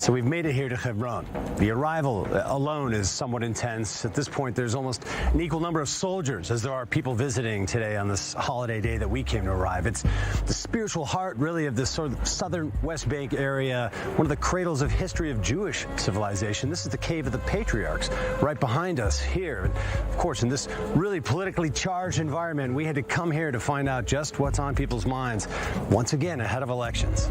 So we've made it here to Hebron. The arrival alone is somewhat intense. At this point, there's almost an equal number of soldiers as there are people visiting today on this holiday day that we came to arrive. It's the spiritual heart, really, of this sort of southern West Bank area, one of the cradles of history of Jewish civilization. This is the Cave of the Patriarchs right behind us here. And of course, in this really politically charged environment, we had to come here to find out just what's on people's minds, once again, ahead of elections.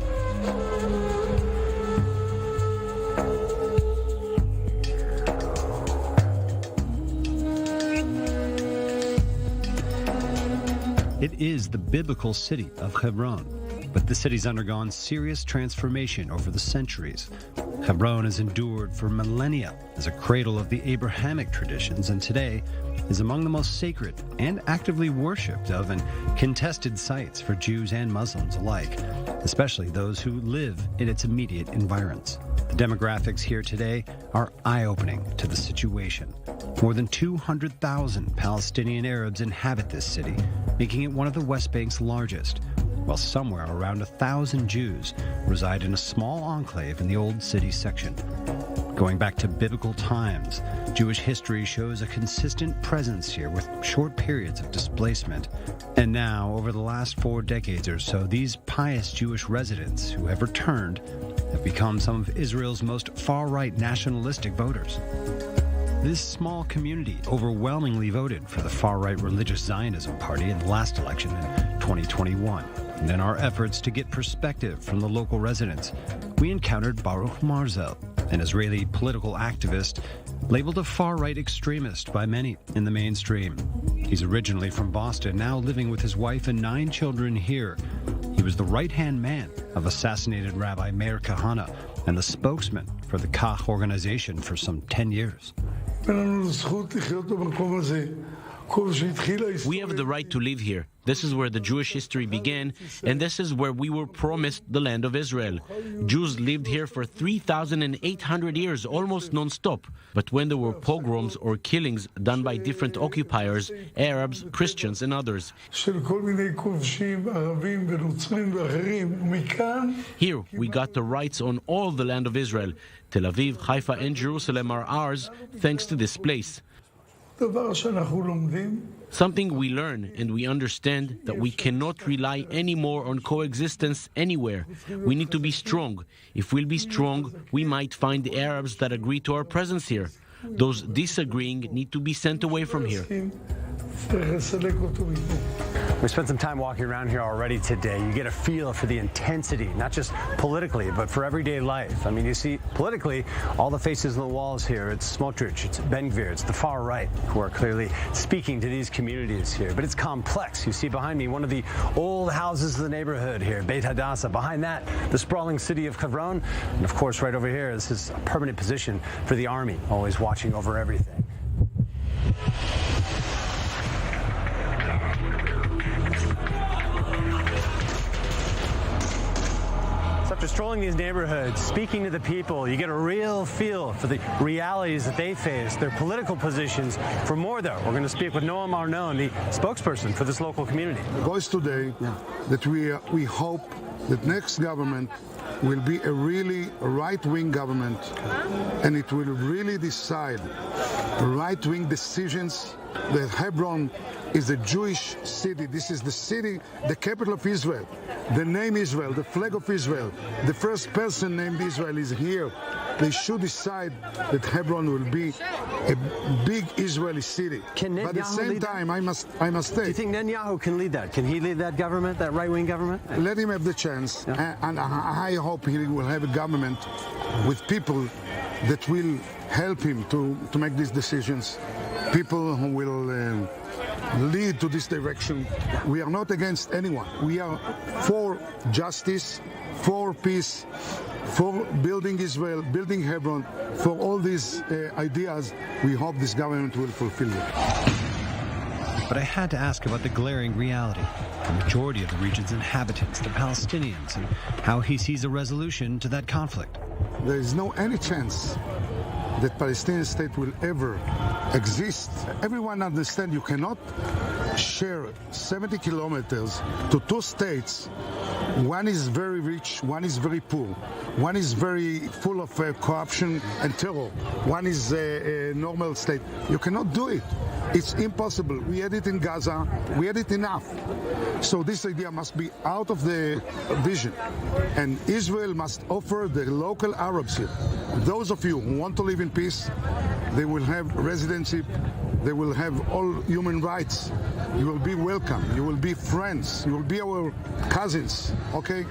It is the biblical city of Hebron, but the city's undergone serious transformation over the centuries. Hebron has endured for millennia as a cradle of the Abrahamic traditions, and today is among the most sacred and actively worshipped of and contested sites for Jews and Muslims alike, especially those who live in its immediate environs. The demographics here today are eye-opening to the situation. More than 200,000 Palestinian Arabs inhabit this city, making it one of the West Bank's largest, while somewhere around 1,000 Jews reside in a small enclave in the old city section. Going back to biblical times, Jewish history shows a consistent presence here with short periods of displacement. And now, over the last 4 decades or so, these pious Jewish residents who have returned have become some of Israel's most far-right nationalistic voters. This small community overwhelmingly voted for the far-right religious Zionism party in the last election in 2021. And in our efforts to get perspective from the local residents, we encountered Baruch Marzel, an Israeli political activist labeled a far-right extremist by many in the mainstream. He's originally from Boston, now living with his wife and 9 children here. He was the right-hand man of assassinated Rabbi Meir Kahane and the spokesman for the Kach organization for some 10 years. We have the right to live here. This is where the Jewish history began, and this is where we were promised the land of Israel. Jews lived here for 3,800 years, almost non-stop. But when there were pogroms or killings done by different occupiers, Arabs, Christians, and others, here we got the rights on all the land of Israel. Tel Aviv, Haifa, and Jerusalem are ours thanks to this place. Something we learn and we understand that we cannot rely anymore on coexistence anywhere. We need to be strong. If we'll be strong, we might find the Arabs that agree to our presence here. Those disagreeing need to be sent away from here. We spent some time walking around here already today. You get a feel for the intensity, not just politically, but for everyday life. I mean, you see, politically, all the faces on the walls here, it's Smotrich, it's Ben-Gvir, it's the far right, who are clearly speaking to these communities here. But it's complex. You see behind me one of the old houses of the neighborhood here, Beit Hadassah. Behind that, the sprawling city of Hebron. And of course, right over here, this is a permanent position for the army, always watching over everything. After strolling these neighborhoods, speaking to the people, you get a real feel for the realities that they face, their political positions. For more, though, we're going to speak with Noam Arnon, the spokesperson for this local community. The voice today that we hope that next government will be a really right-wing government, and it will really decide right-wing decisions. That Hebron is a Jewish city. This is the city, the capital of Israel. The name Israel, the flag of Israel, the first person named Israel is here. They should decide that Hebron will be a big Israeli city. But at the same time, I must say. Do you think Netanyahu can lead that? Can he lead that government, that right-wing government? Let him have the chance, and I hope he will have a government with people that will help him to make these decisions. People who will lead to this direction. We are not against anyone. We are for justice, for peace, for building Israel, building Hebron, for all these ideas. We hope this government will fulfill it. But I had to ask about the glaring reality. The majority of the region's inhabitants, the Palestinians, and how he sees a resolution to that conflict. There is no any chance that Palestinian state will ever exist. Everyone understands you cannot share 70 kilometers to 2 states. One is very rich, one is very poor. One is very full of corruption and terror. One is a normal state. You cannot do it. It's impossible. We had it in Gaza. We had it enough. So this idea must be out of the vision. And Israel must offer the local Arabs here, those of you who want to live in peace, they will have residency, they will have all human rights. You will be welcome. You will be friends. You will be our cousins, okay?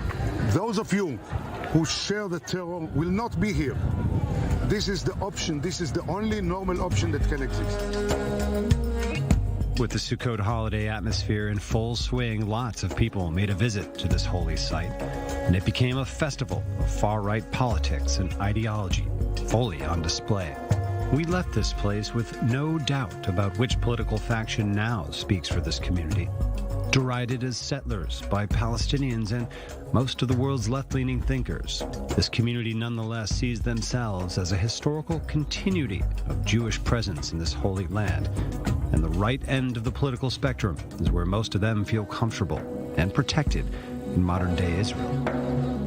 Those of you who share the terror will not be here. This is the option. This is the only normal option that can exist. With the Sukkot holiday atmosphere in full swing, lots of people made a visit to this holy site, and it became a festival of far-right politics and ideology, fully on display. We left this place with no doubt about which political faction now speaks for this community. Derided as settlers by Palestinians and most of the world's left-leaning thinkers, this community nonetheless sees themselves as a historical continuity of Jewish presence in this holy land. And the right end of the political spectrum is where most of them feel comfortable and protected in modern-day Israel.